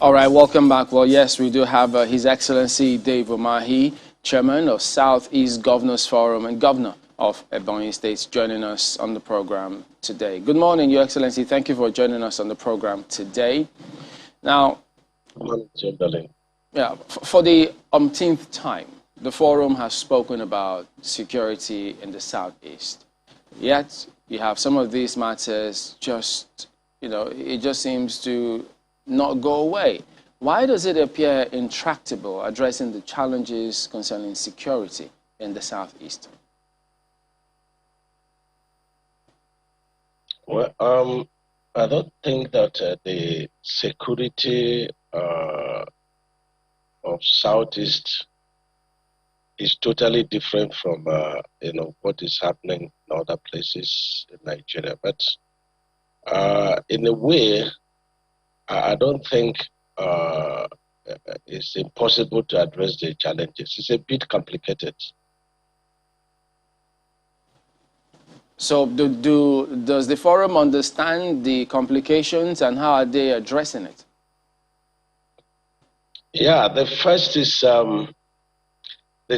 All right, welcome back. Well, yes, we do have His Excellency Dave Umahi, Chairman of Southeast Governors Forum and Governor of Ebonyi State, joining us on the program today. Good morning, Your Excellency. Thank you for joining us on the program today. Now, yeah, for the umpteenth time, the forum has spoken about security in the Southeast. Yet, you have some of these matters just, it just seems to not go away. Why does it appear intractable addressing the challenges concerning security in the Southeast? Well, I don't think that the security of Southeast is totally different from what is happening in other places in Nigeria. But in a way, I don't think it's impossible to address the challenges. It's a bit complicated. So does the forum understand the complications and how are they addressing it? Yeah, the first is the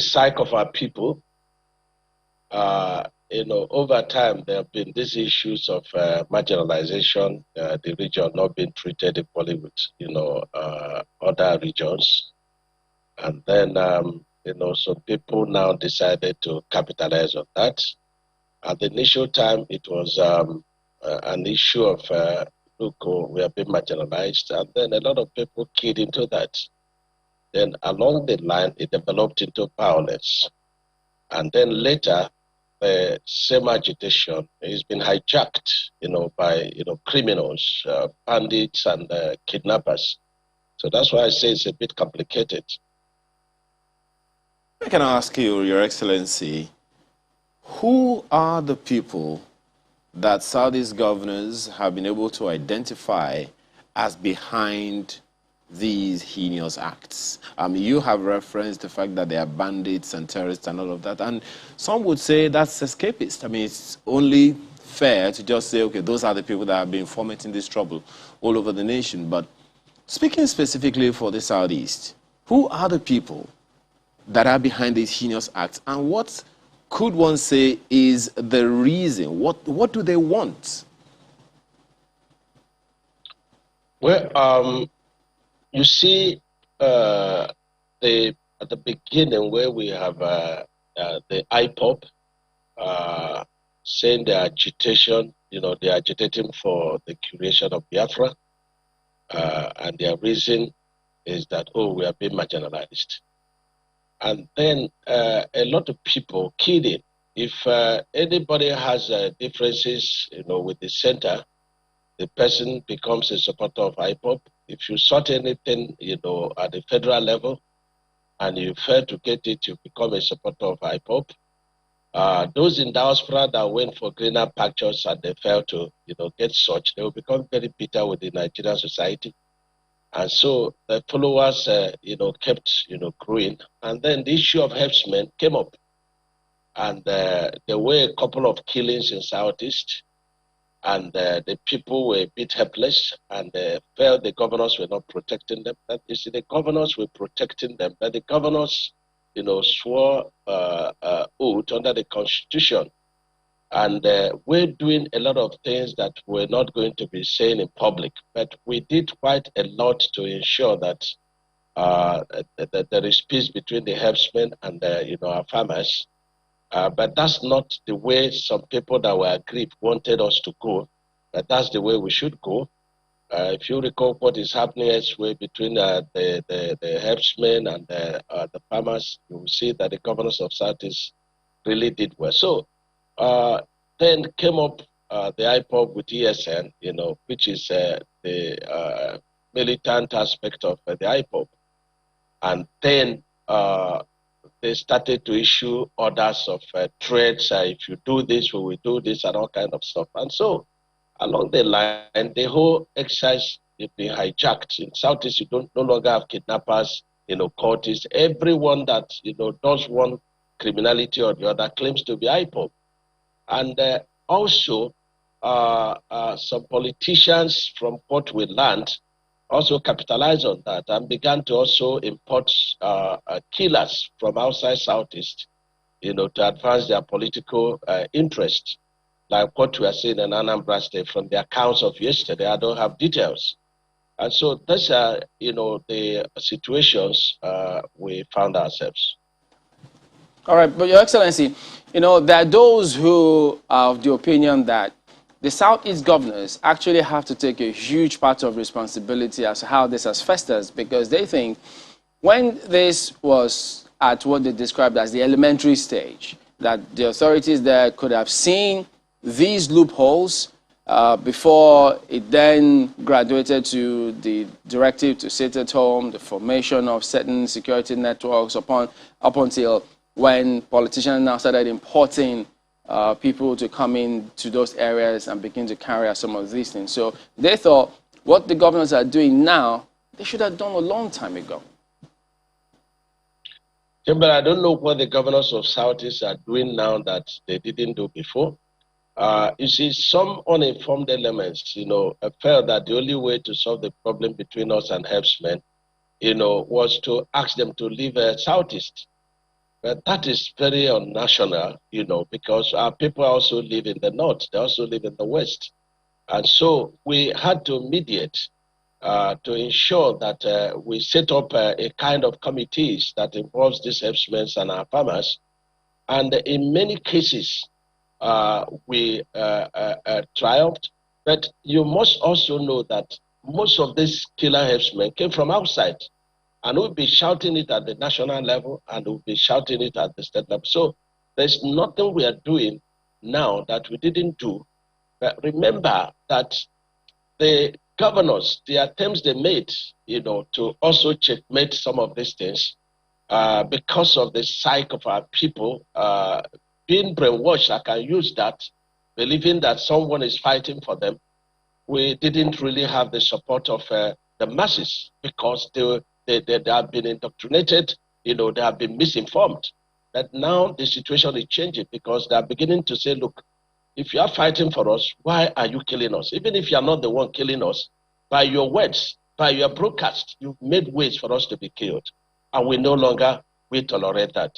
psyche of our people. Over time, there have been these issues of marginalization, the region not being treated equally with, other regions. And then, some people now decided to capitalize on that. At the initial time, it was an issue of, look, we have been marginalized. And then a lot of people keyed into that. Then along the line, it developed into violence. And then later, the same agitation has been hijacked, by, criminals, bandits and kidnappers. So that's why I say it's a bit complicated. I can ask you, Your Excellency, who are the people that Southeast governors have been able to identify as behind these heinous acts? You have referenced the fact that they are bandits and terrorists and all of that, and some would say that's escapist. It's only fair to just say, okay, those are the people that have been fomenting this trouble all over the nation. But speaking specifically for the Southeast, who are the people that are behind these heinous acts, and what could one say is the reason? What do they want? Well, you see, at the beginning where we have the IPOP saying the agitation, they're agitating for the creation of Biafra, and their reason is that, we are being marginalized. And then a lot of people kidding. If anybody has differences, with the center, the person becomes a supporter of IPOP. If you sort anything, at the federal level, and you fail to get it, you become a supporter of IPOP. Those in diaspora that went for greener pastures and they fail to, get such, they will become very bitter with the Nigerian society. And so the followers, kept, growing. And then the issue of herdsmen came up. And there were a couple of killings in Southeast. And the people were a bit helpless and felt the governors were not protecting them. But you see, the governors were protecting them. But the governors, swore oath under the Constitution. And we're doing a lot of things that we're not going to be saying in public, but we did quite a lot to ensure that that there is peace between the herdsmen and our farmers. But that's not the way some people that were aggrieved wanted us to go. But that's the way we should go. If you recall what is happening elsewhere between the herdsmen and the farmers, you will see that the governors of Southeast really did well. So then came up the IPOP with ESN, which is the militant aspect of the IPOP. And then they started to issue orders of threats. If you do this, we will do this, and all kind of stuff. And so along the line, the whole exercise is being hijacked. In Southeast, you no longer have kidnappers, cultists. Everyone that, does one criminality or the other claims to be IPOP. And also, some politicians, from what we learned, also capitalized on that and began to also import killers from outside Southeast, to advance their political interest, like what we are seeing in Anambra State from the accounts of yesterday. I don't have details. And so these are, the situations we found ourselves. All right, but Your Excellency, there are those who are of the opinion that the Southeast governors actually have to take a huge part of responsibility as to how this has festered, because they think when this was at what they described as the elementary stage, that the authorities there could have seen these loopholes before it then graduated to the directive to sit at home, the formation of certain security networks up until when politicians now started importing people to come into those areas and begin to carry out some of these things. So they thought what the governors are doing now, they should have done a long time ago. Yeah, but I don't know what the governors of Southeast are doing now that they didn't do before. You see, some uninformed elements, felt that the only way to solve the problem between us and herdsmen, was to ask them to leave Southeast. But that is very unnational, because our people also live in the north, they also live in the west. And so we had to mediate to ensure that we set up a kind of committees that involves these herdsmen and our farmers. And in many cases, we triumphed. But you must also know that most of these killer herdsmen came from outside. And we'll be shouting it at the national level and we'll be shouting it at the state level. So there's nothing we are doing now that we didn't do. But remember that the governors, the attempts they made, to also checkmate some of these things, because of the psyche of our people, being brainwashed, I can use that, believing that someone is fighting for them. We didn't really have the support of the masses because they have been indoctrinated, they have been misinformed. But now the situation is changing because they are beginning to say, look, if you are fighting for us, why are you killing us? Even if you are not the one killing us, by your words, by your broadcast, you've made ways for us to be killed. And we no longer will tolerate that.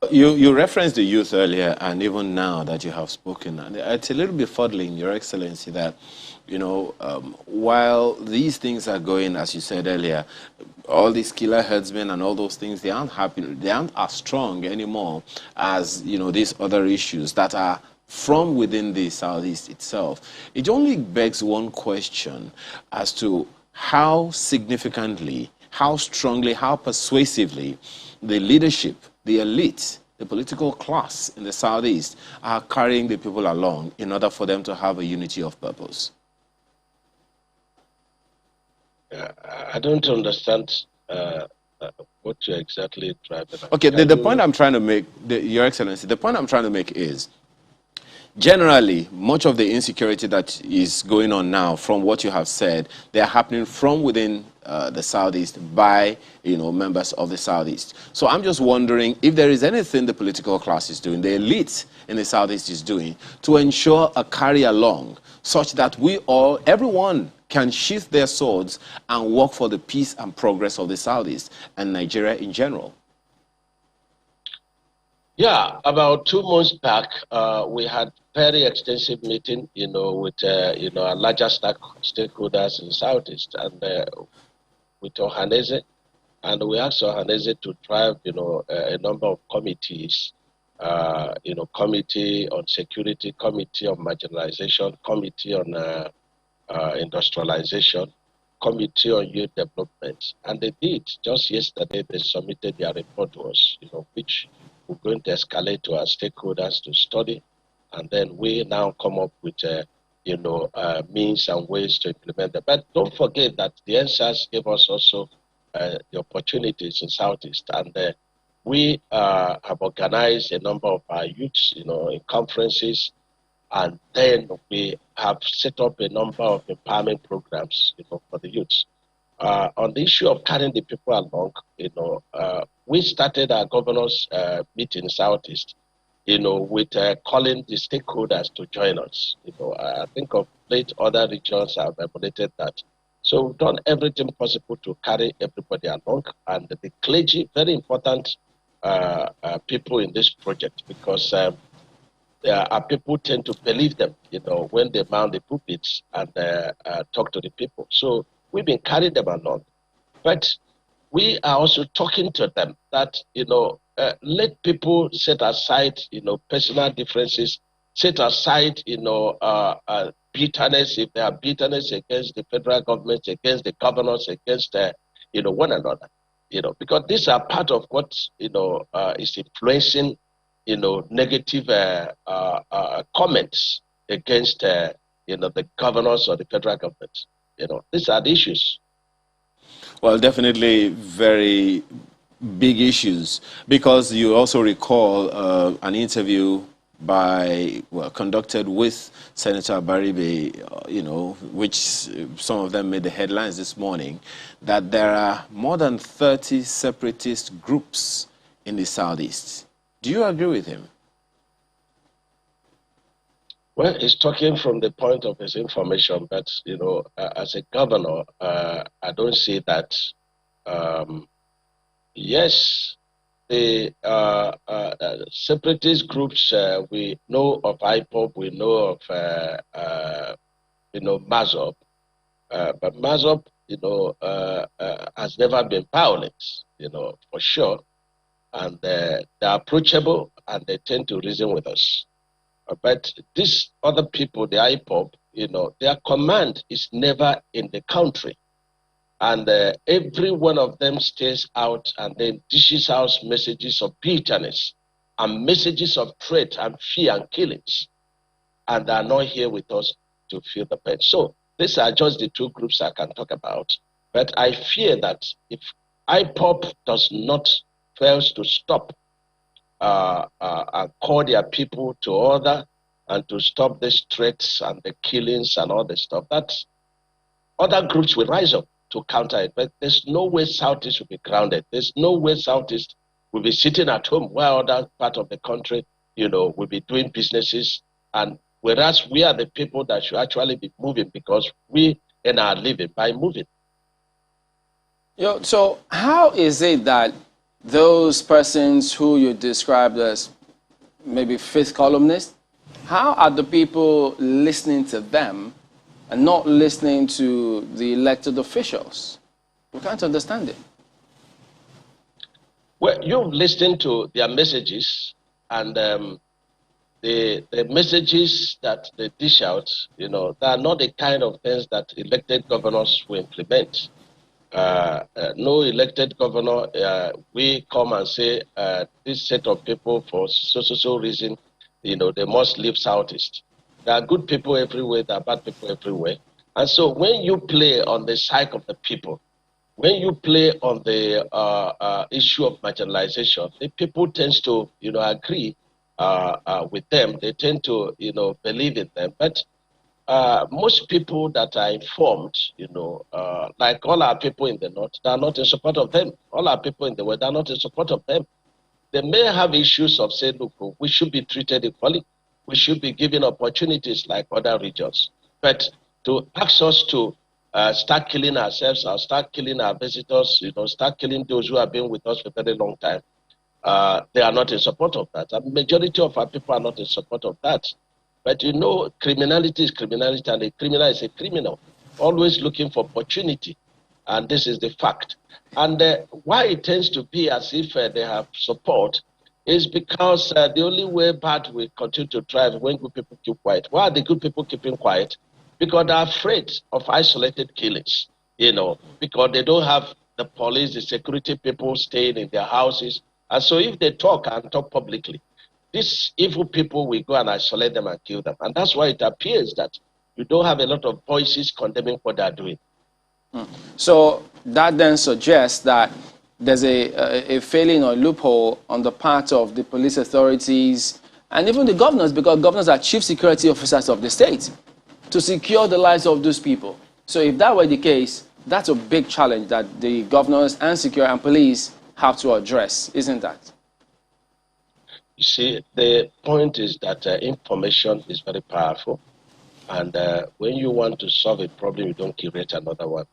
You referenced the youth earlier, and even now that you have spoken, and it's a little bit fuddling, Your Excellency, that while these things are going, as you said earlier, all these killer herdsmen and all those things, they aren't happy, they aren't as strong anymore as these other issues that are from within the Southeast itself. It only begs one question as to how significantly, how strongly, how persuasively the leadership, the elite, the political class in the Southeast are carrying the people along in order for them to have a unity of purpose. I don't understand what you're exactly driving at. Okay, the point I'm trying to make, Your Excellency, the point I'm trying to make is, generally, much of the insecurity that is going on now, from what you have said, they are happening from within the Southeast by, members of the Southeast. So I'm just wondering if there is anything the political class is doing, the elite in the Southeast is doing, to ensure a carry along, such that everyone can sheath their swords and work for the peace and progress of the Southeast and Nigeria in general. Yeah, about 2 months back, we had very extensive meeting, with our larger stakeholders in Southeast and with Ohaneze, and we asked Ohaneze to drive, a number of committees, committee on security, committee on marginalization, committee on industrialization, committee on youth development, and they did. Just yesterday, they submitted their report to us, which we're going to escalate to our stakeholders to study, and then we now come up with, means and ways to implement them. But don't forget that the NSAS gave us also the opportunities in Southeast, and we have organized a number of our youths, in conferences, and then we have set up a number of empowerment programs, for the youths. On the issue of carrying the people along, we started our governors' meeting in Southeast, with calling the stakeholders to join us. I think of late other regions have emulated that. So we've done everything possible to carry everybody along, and the clergy, very important people in this project, because our people tend to believe them, when they mount the pulpits and talk to the people. So we've been carrying them along. But we are also talking to them that, let people set aside, personal differences, set aside, bitterness, if there are bitterness against the federal government, against the governors, against, one another, because these are part of what, is influencing, negative comments against, the governors or the federal government. These are the issues. Well, definitely very big issues, because you also recall an interview conducted with Senator Baribe, which some of them made the headlines this morning, that there are more than 30 separatist groups in the Southeast. Do you agree with him? Well, he's talking from the point of his information, but, as a governor, I don't see that. Yes, the separatist groups, we know of IPOB, we know of, MAZOB, but MAZOB, has never been violent, for sure. And they're approachable, and they tend to reason with us. But these other people, the IPOB, their command is never in the country. And every one of them stays out and then dishes out messages of bitterness and messages of threat and fear and killings. And they are not here with us to feel the pain. So these are just the two groups I can talk about. But I fear that if IPOB does not fails to stop and call their people to order and to stop these threats and the killings and all the stuff, that other groups will rise up to counter it. But there's no way Southeast will be grounded. There's no way Southeast will be sitting at home while other part of the country, will be doing businesses. And whereas we are the people that should actually be moving, because we earn our living by moving. So how is it that those persons who you described as maybe fifth columnists, how are the people listening to them and not listening to the elected officials? We can't understand it. Well, you've listened to their messages, and the messages that they dish out, they are not the kind of things that elected governors will implement. No elected governor, we come and say, this set of people for so reason, they must leave Southeast. There are good people everywhere, there are bad people everywhere. And so when you play on the side of the people, when you play on the issue of marginalization, the people tend to, agree with them. They tend to, believe in them. But most people that are informed, like all our people in the North, they are not in support of them. All our people in the West, they are not in support of them. They may have issues of saying, look, we should be treated equally. We should be given opportunities like other regions. But to ask us to start killing ourselves or start killing our visitors, start killing those who have been with us for a very long time, they are not in support of that. The majority of our people are not in support of that. But criminality is criminality, and a criminal is a criminal, always looking for opportunity. And this is the fact. And why it tends to be as if they have support is because the only way bad will continue to thrive when good people keep quiet. Why are the good people keeping quiet? Because they're afraid of isolated killings, because they don't have the police, the security people staying in their houses. And so if they talk and talk publicly, these evil people will go and isolate them and kill them. And that's why it appears that you don't have a lot of voices condemning what they're doing. So that then suggests that there's a failing or loophole on the part of the police authorities and even the governors, because governors are chief security officers of the state, to secure the lives of those people. So if that were the case, that's a big challenge that the governors and security and police have to address, isn't that? You see, the point is that information is very powerful. And when you want to solve a problem, you don't create another one.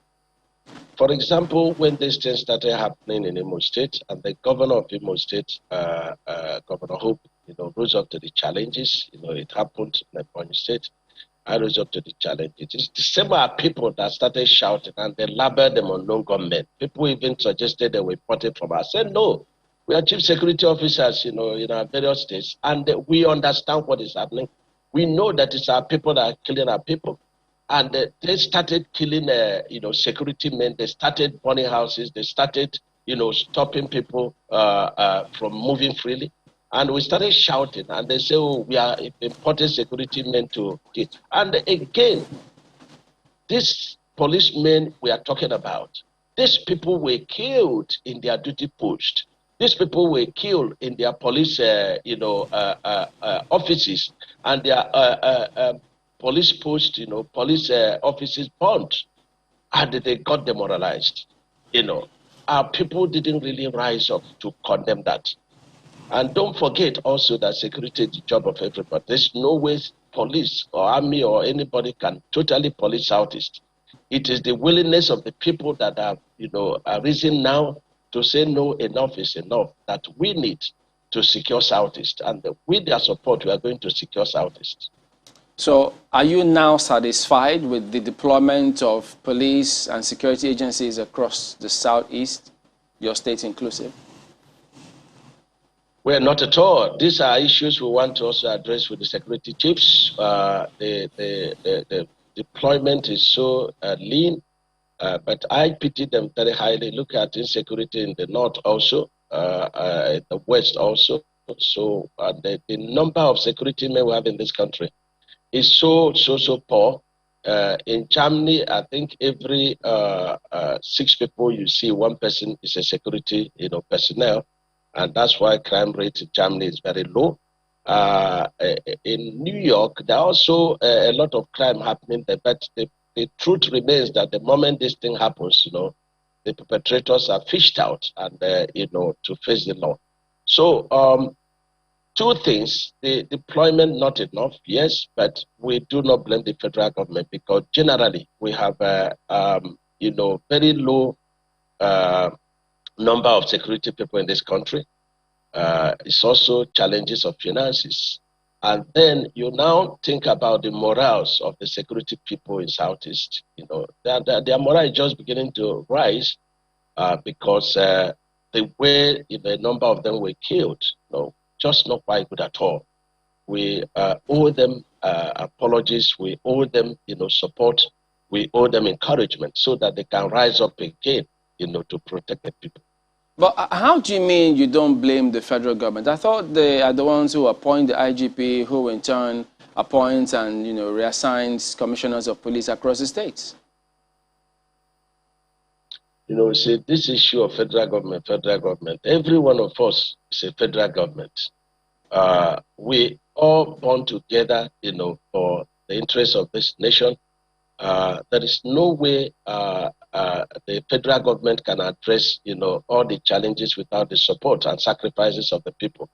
For example, when this thing started happening in Imo State, and the governor of Imo State, Governor Hope, rose up to the challenges. It happened in Ebonyi State. I rose up to the challenge. It is the same people that started shouting and they labeled them unknown gunmen. People even suggested they were imported from us. I said, no, we are chief security officers, in our various states, and we understand what is happening. We know that it's our people that are killing our people. And they started killing, security men. They started burning houses. They started, stopping people from moving freely. And we started shouting, and they say, oh, we are importing security men to kill. And again, these policemen we are talking about, these people were killed in their duty post. These people were killed in their police, offices, and their police post, police offices burned, and they got demoralized. Our people didn't really rise up to condemn that. And don't forget also that security is the job of everybody. There's no way police or army or anybody can totally police Southeast. It is the willingness of the people that are risen now to say no, enough is enough, that we need to secure Southeast. And with their support, we are going to secure Southeast. So are you now satisfied with the deployment of police and security agencies across the Southeast, your state inclusive? Well, not at all. These are issues we want to also address with the security chiefs. The deployment is so lean, but I pity them very highly. Look at insecurity in the north also, in the west also. So the number of security men we have in this country is so poor. In Germany, I think every 6 people you see, 1 person is a security personnel. And that's why crime rate in Germany is very low. In New York, there are also a lot of crime happening there, but the truth remains that the moment this thing happens, the perpetrators are fished out and, to face the law. So 2 things, the deployment not enough, yes, but we do not blame the federal government because generally we have, very low number of security people in this country. It's also challenges of finances. And then you now think about the morals of the security people in Southeast. Their morale is just beginning to rise because the way the number of them were killed, just not quite good at all. We owe them apologies. We owe them, support. We owe them encouragement so that they can rise up again, to protect the people. But how do you mean you don't blame the federal government? I thought they are the ones who appoint the IGP, who in turn appoints and reassigns commissioners of police across the states. See, this issue of federal government, every one of us is a federal government. We all born together, for the interests of this nation. There is no way the federal government can address, all the challenges without the support and sacrifices of the people.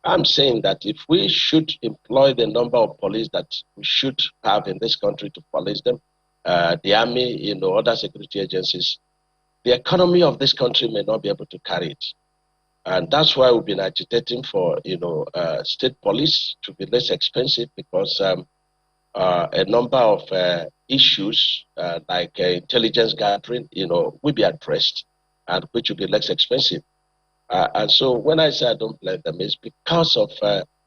I'm saying that if we should employ the number of police that we should have in this country to police them, the army, other security agencies, the economy of this country may not be able to carry it. And that's why we've been agitating for, state police to be less expensive because a number of issues like intelligence gathering, will be addressed and which will be less expensive. And so when I say I don't blame them, it's because of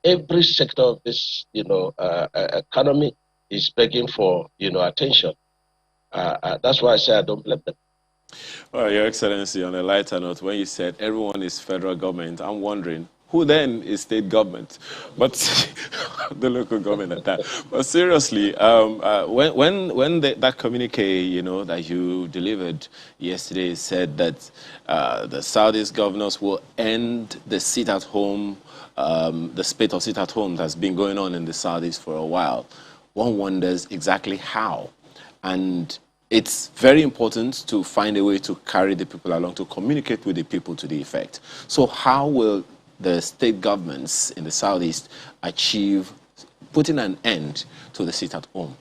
every sector of this, economy is begging for, attention. That's why I say I don't blame them. Well, Your Excellency, on a lighter note, when you said everyone is federal government, I'm wondering, who then is state government? But the local government at that. But seriously, when that communique, that you delivered yesterday said that the Southeast governors will end the sit-at-home, the spate of sit-at-home that's been going on in the Southeast for a while, one wonders exactly how. And it's very important to find a way to carry the people along, to communicate with the people to the effect. So how will the state governments in the Southeast achieve putting an end to the sit-at-home?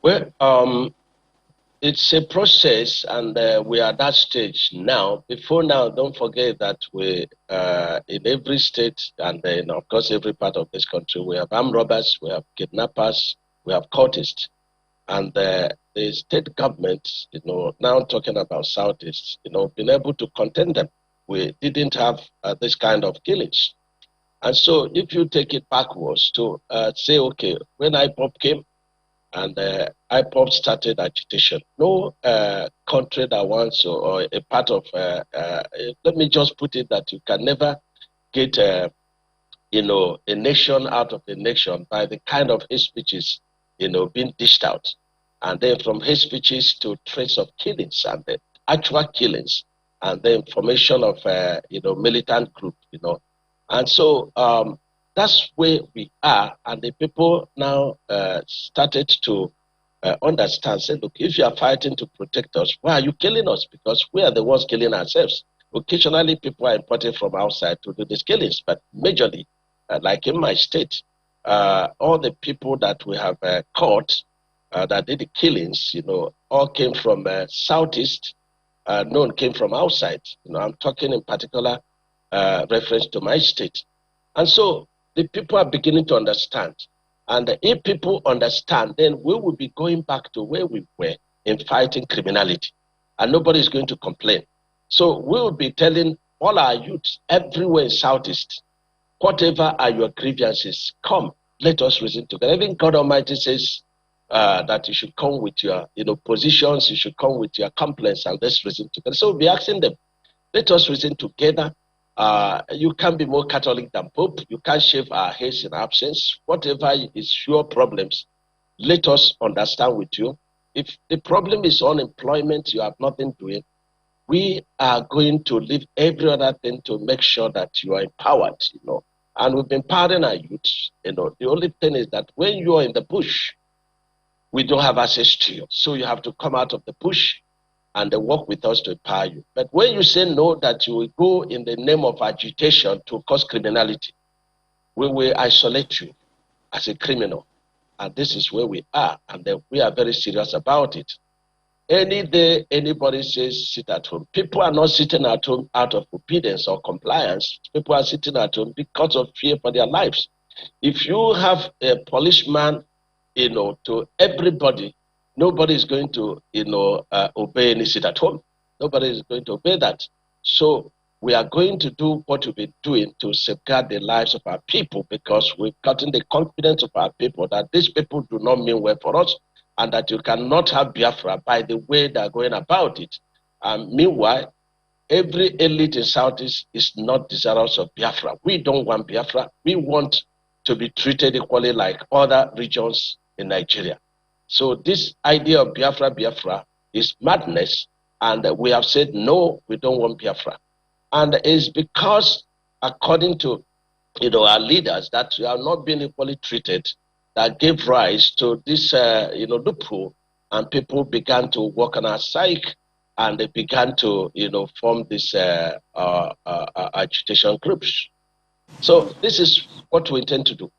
Well, it's a process, and we are at that stage now. Before now, don't forget that we, in every state and in, of course, every part of this country, we have armed robbers, we have kidnappers, we have cultists. And the state government, now talking about Southeast, been able to contain them. We didn't have this kind of killings. And so if you take it backwards to say, okay, when IPOP came and IPOP started agitation, no country that wants or a part of, let me just put it that you can never get, a nation out of a nation by the kind of hate speeches, being dished out. And then from hate speeches to threats of killings and the actual killings and the information of, militant group, And so that's where we are. And the people now started to understand, say, look, if you are fighting to protect us, why are you killing us? Because we are the ones killing ourselves. Occasionally, people are imported from outside to do these killings, but majorly, like in my state, all the people that we have caught that did the killings, all came from Southeast. None came from outside. I'm talking in particular reference to my state. And so the people are beginning to understand. And if people understand, then we will be going back to where we were in fighting criminality. And nobody is going to complain. So we will be telling all our youths everywhere in Southeast, whatever are your grievances, come, let us reason together. Even God Almighty says that you should come with your positions, you should come with your complaints, and let's reason together. So we'll be asking them, let us reason together. You can't be more Catholic than Pope. You can't shave our heads in absence. Whatever is your problems, let us understand with you. If the problem is unemployment, you have nothing doing, we are going to leave every other thing to make sure that you are empowered, And we've been empowering our youth, The only thing is that when you are in the bush, we don't have access to you. So you have to come out of the bush and work with us to empower you. But when you say no, that you will go in the name of agitation to cause criminality, we will isolate you as a criminal. And this is where we are. And we are very serious about it. Any day anybody says sit at home, people are not sitting at home out of obedience or compliance. People are sitting at home because of fear for their lives. If you have a policeman, to everybody, nobody is going to, obey any sit at home. Nobody is going to obey that. So we are going to do what we've been doing to safeguard the lives of our people, because we've gotten the confidence of our people that these people do not mean well for us, and that you cannot have Biafra by the way they are going about it. Meanwhile, every elite in Southeast is not desirous of Biafra. We don't want Biafra. We want to be treated equally like other regions in Nigeria. So this idea of Biafra is madness, and we have said, no, we don't want Biafra. And it's because, according to our leaders, that we are not being equally treated, that gave rise to this loophole, and people began to work on our psyche, and they began to form these agitation groups. So this is what we intend to do.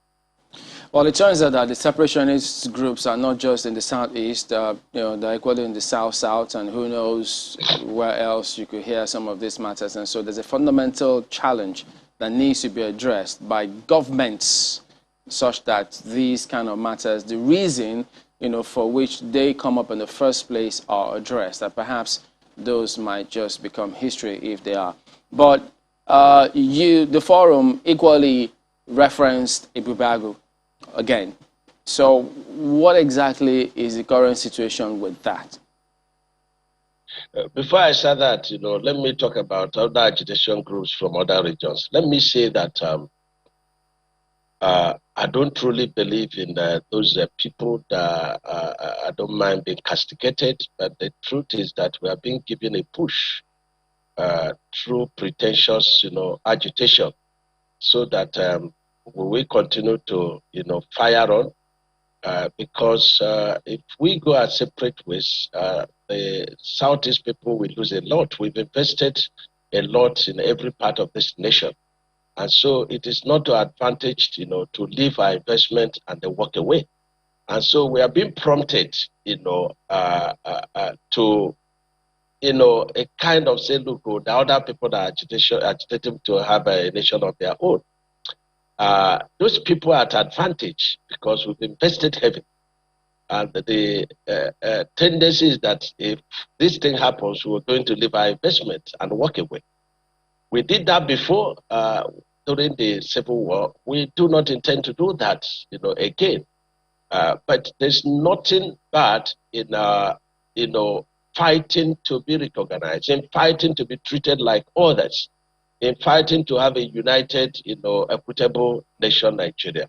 Well, it turns out that the separationist groups are not just in the southeast, they're equally in the south, and who knows where else you could hear some of these matters. And so there's a fundamental challenge that needs to be addressed by governments, such that these kind of matters, the reason, for which they come up in the first place, are addressed. That perhaps those might just become history if they are. But the forum equally referenced Ibubagu again. So what exactly is the current situation with that? Before I say that, let me talk about other agitation groups from other regions. Let me say that I don't truly believe in those people that I don't mind being castigated, but the truth is that we are being given a push through pretentious, agitation, so that we will continue to, fire on, because if we go our separate ways, the Southeast people will lose a lot. We've invested a lot in every part of this nation. And so it is not to advantage, to leave our investment and then walk away. And so we are being prompted, to, a kind of say, look, the other people that are agitating to have a nation of their own. Those people are at advantage because we've invested heavily. And the tendency is that if this thing happens, we're going to leave our investment and walk away. We did that before during the Civil War. We do not intend to do that, again. But there's nothing bad in, fighting to be recognized, in fighting to be treated like others, in fighting to have a united, equitable nation, Nigeria.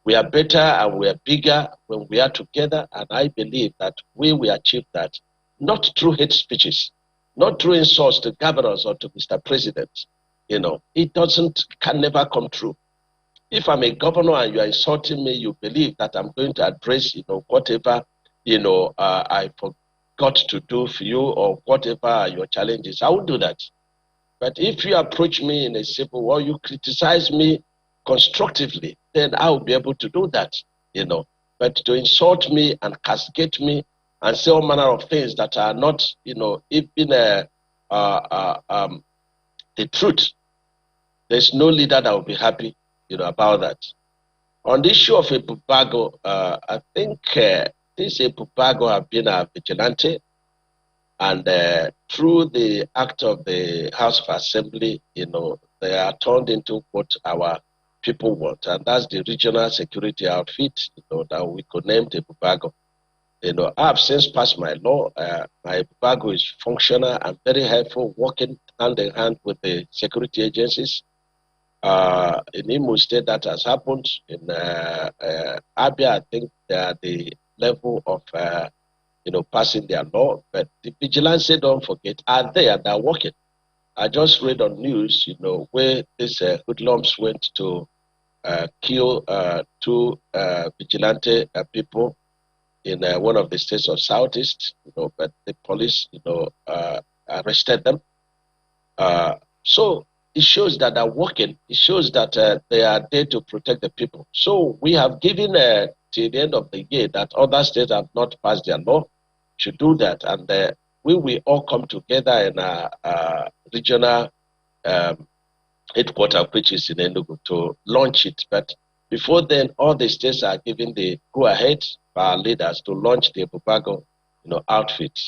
We are better and we are bigger when we are together, and I believe that we will achieve that, not through hate speeches, not through insults to governors or to Mr. President. It can never come true. If I'm a governor and you are insulting me, you believe that I'm going to address, whatever, I forgot to do for you or whatever are your challenges. I will do that. But if you approach me in a civil war, you criticize me constructively, then I will be able to do that, But to insult me and castigate me and say all manner of things that are not, even the truth, there's no leader that will be happy, about that. On the issue of Ebubago, I think this Ebubago have been a vigilante, and through the act of the House of Assembly, they are turned into what our people want, and that's the regional security outfit, that we could name Ebubago. I have since passed my law. My Ebubago is functional and very helpful, working hand in hand with the security agencies. In Imo State, that has happened. In Abia, I think they are the level of passing their law, but the vigilance, don't forget, are there, they're working. I just read on news, where these hoodlums went to kill two vigilante people in one of the states of Southeast, but the police, arrested them. So it shows that they're working. It shows that they are there to protect the people. So we have given till the end of the year that other states have not passed their law should do that, and we will all come together in a regional headquarters, which is in Enugu, to launch it. But before then, all the states are giving the go-ahead for our leaders to launch the Ebubago, outfit.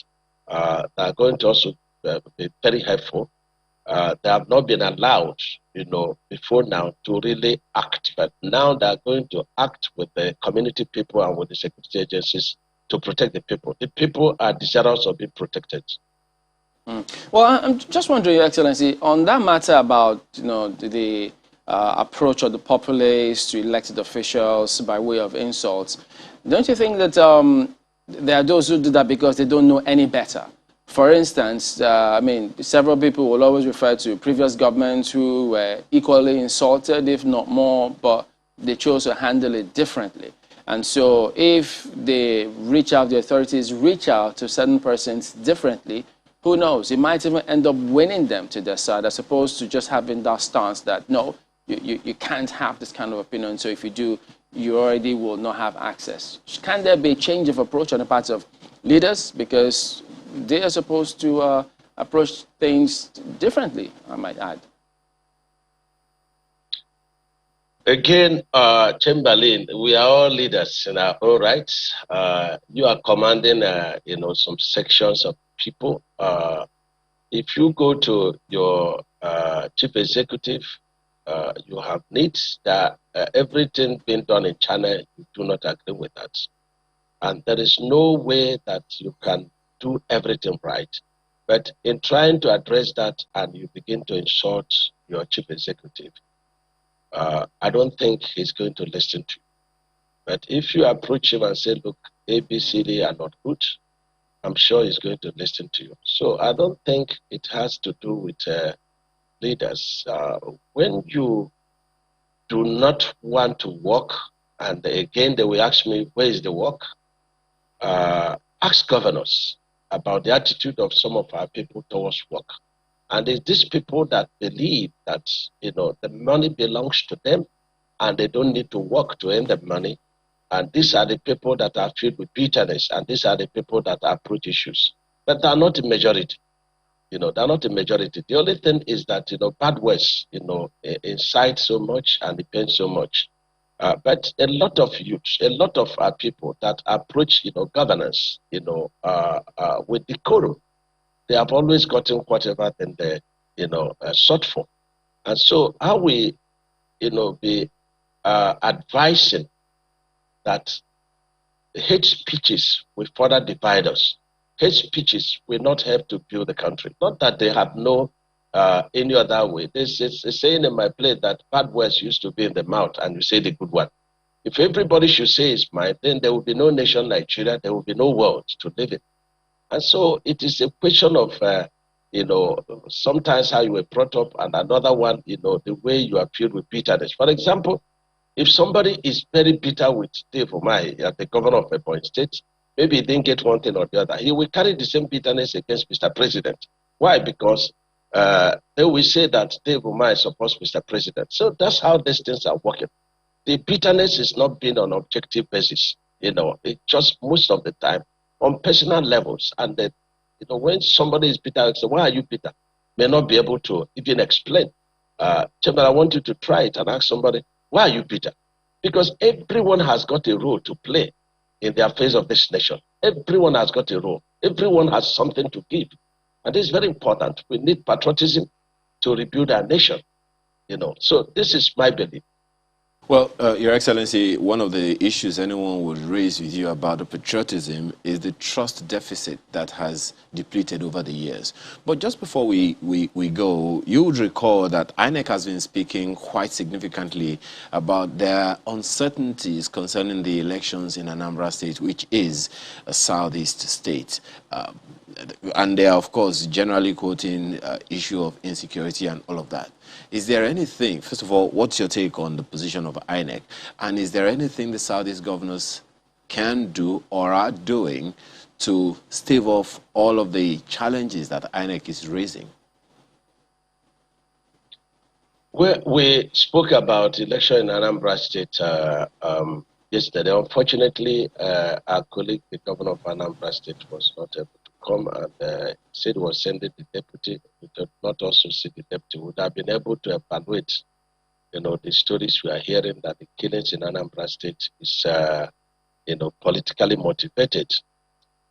They are going to also be very helpful. They have not been allowed, before now to really act, but now they are going to act with the community people and with the security agencies to protect the people. The people are desirous of being protected. Well, I'm just wondering, Your Excellency, on that matter about the approach of the populace to elected officials by way of insults, don't you think that there are those who do that because they don't know any better? For instance, several people will always refer to previous governments who were equally insulted, if not more, but they chose to handle it differently. And so if they reach out, the authorities reach out to certain persons differently, who knows? It might even end up winning them to their side, as opposed to just having that stance that, no, you can't have this kind of opinion. So if you do, you already will not have access. Can there be a change of approach on the part of leaders? Because they are supposed to approach things differently, I might add. Again, Chamberlain, we are all leaders in our own rights. You are commanding, some sections of people. If you go to your chief executive, you have needs that everything being done in China, you do not agree with that. And there is no way that you can do everything right. But in trying to address that and you begin to insult your chief executive, I don't think he's going to listen to you. But if you approach him and say, look, A, B, C, D are not good, I'm sure he's going to listen to you. So I don't think it has to do with leaders. When you do not want to work, and again, they will ask me, where is the work? Ask governors about the attitude of some of our people towards work. And it's these people that believe that, the money belongs to them and they don't need to work to earn the money. And these are the people that are filled with bitterness, and these are the people that approach issues. But they are not a majority. They're not a majority. The only thing is that, bad words, incite so much and depend so much. But a lot of youth, a lot of people that approach, governance, with decorum, they have always gotten whatever they, sought for. And so how we, be advising that hate speeches will further divide us. Hate speeches will not help to build the country. Not that they have no any other way. There's a saying in my place that bad words used to be in the mouth and you say the good one. If everybody should say it's mine, then there will be no nation Nigeria, there will be no world to live in. And so it is a question of, sometimes how you were brought up, and another one, the way you are filled with bitterness. For example, if somebody is very bitter with Dave Umahi, the governor of Ekpa State, maybe he didn't get one thing or the other, he will carry the same bitterness against Mr. President. Why? Because they will say that Dave Umahi supports Mr. President. So that's how these things are working. The bitterness is not being on an objective basis. It just most of the time on personal levels. And then, when somebody is bitter, say, why are you bitter? May not be able to even explain. Chairman, I want you to try it and ask somebody, why are you bitter? Because everyone has got a role to play in the affairs of this nation. Everyone has got a role. Everyone has something to give. And this is very important. We need patriotism to rebuild our nation. So this is my belief. Well, Your Excellency, one of the issues anyone would raise with you about the patriotism is the trust deficit that has depleted over the years. But just before we go, you would recall that INEC has been speaking quite significantly about their uncertainties concerning the elections in Anambra State, which is a southeast state. And they are, of course, generally quoting issue of insecurity and all of that. Is there anything, first of all, what's your take on the position of INEC? And is there anything the Southeast governors can do or are doing to stave off all of the challenges that INEC is raising? We spoke about election in Anambra State yesterday. Unfortunately, our colleague, the governor of Anambra State, was not able to come and said he was sending the deputy. We did not also see the deputy. We would have been able to evaluate, the stories we are hearing that the killings in Anambra State is, politically motivated.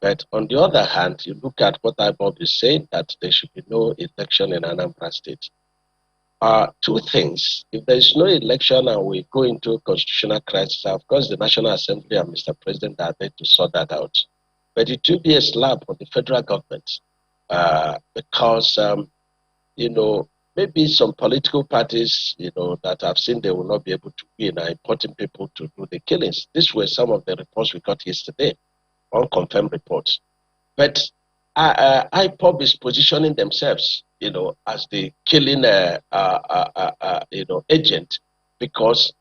But on the other hand, you look at what IPOB is saying, that there should be no election in Anambra State. Two things. If there is no election and we go into a constitutional crisis, of course, the National Assembly and Mr. President are there to sort that out. But it will be a slap on the federal government because, maybe some political parties, that have seen they will not be able to win are importing people to do the killings. These were some of the reports we got yesterday, unconfirmed reports. But IPOB is positioning themselves, as the killing, agent, because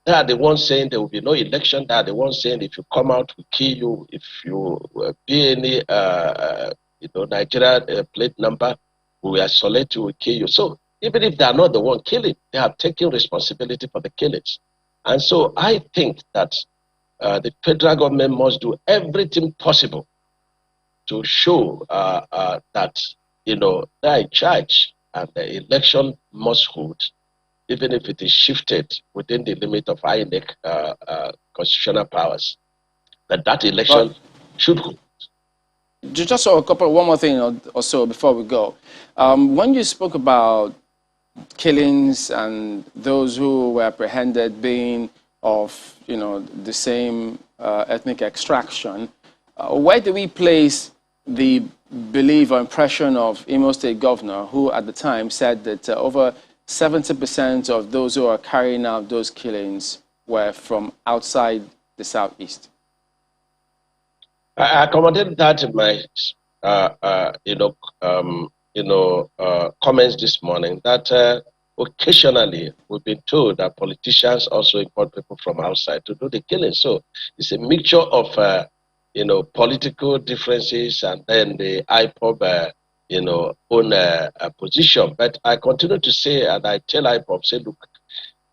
they are the ones saying there will be no election. They are the ones saying if you come out, we kill you. If you be any, Nigeria plate number, we will isolate you, we kill you. So even if they are not the one killing, they have taken responsibility for the killings. And so I think that the federal government must do everything possible to show that, they are in charge and the election must hold, even if it is shifted within the limit of INEC constitutional powers, that election should hold. Just one more thing or so before we go. When you spoke about killings and those who were apprehended being of, the same ethnic extraction, where do we place the belief or impression of Imo State Governor, who at the time said that over 70% of those who are carrying out those killings were from outside the southeast? I accommodated that in my, comments this morning. That occasionally we've been told that politicians also import people from outside to do the killing. So it's a mixture of, political differences and then the IPOB, own position. But I continue to say, and I tell IPOB, say, look,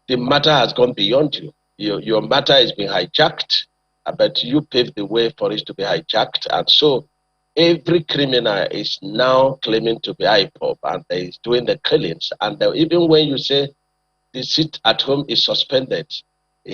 the matter has gone beyond you. Your matter has been hijacked. but you paved the way for it to be hijacked. And so every criminal is now claiming to be IPOB and is doing the killings. And even when you say the sit at home is suspended,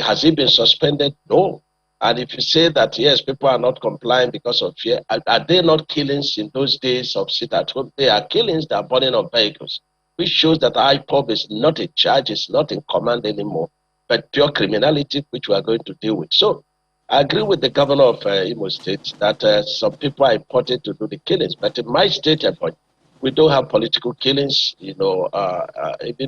has it been suspended? No. And if you say that, yes, people are not complying because of fear, are they not killings in those days of sit at home? They are killings that are burning of vehicles, which shows that IPOB is not in charge, is not in command anymore, but pure criminality, which we are going to deal with. So I agree with the governor of Imo State that some people are imported to do the killings. But in my state, we don't have political killings, even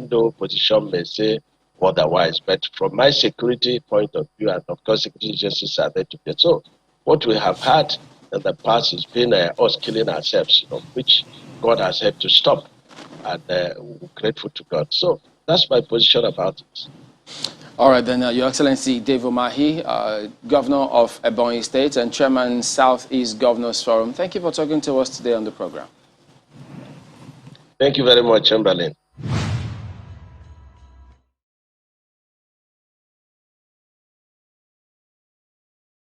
though opposition may say otherwise. But from my security point of view, and of course, security agencies are there to get. So what we have had in the past has been us killing ourselves, which God has had to stop. And we're grateful to God. So that's my position about it. All right, then, Your Excellency Dave Umahi, Governor of Ebonyi State and Chairman Southeast Governors Forum, thank you for talking to us today on the program. Thank you very much, Chamberlain.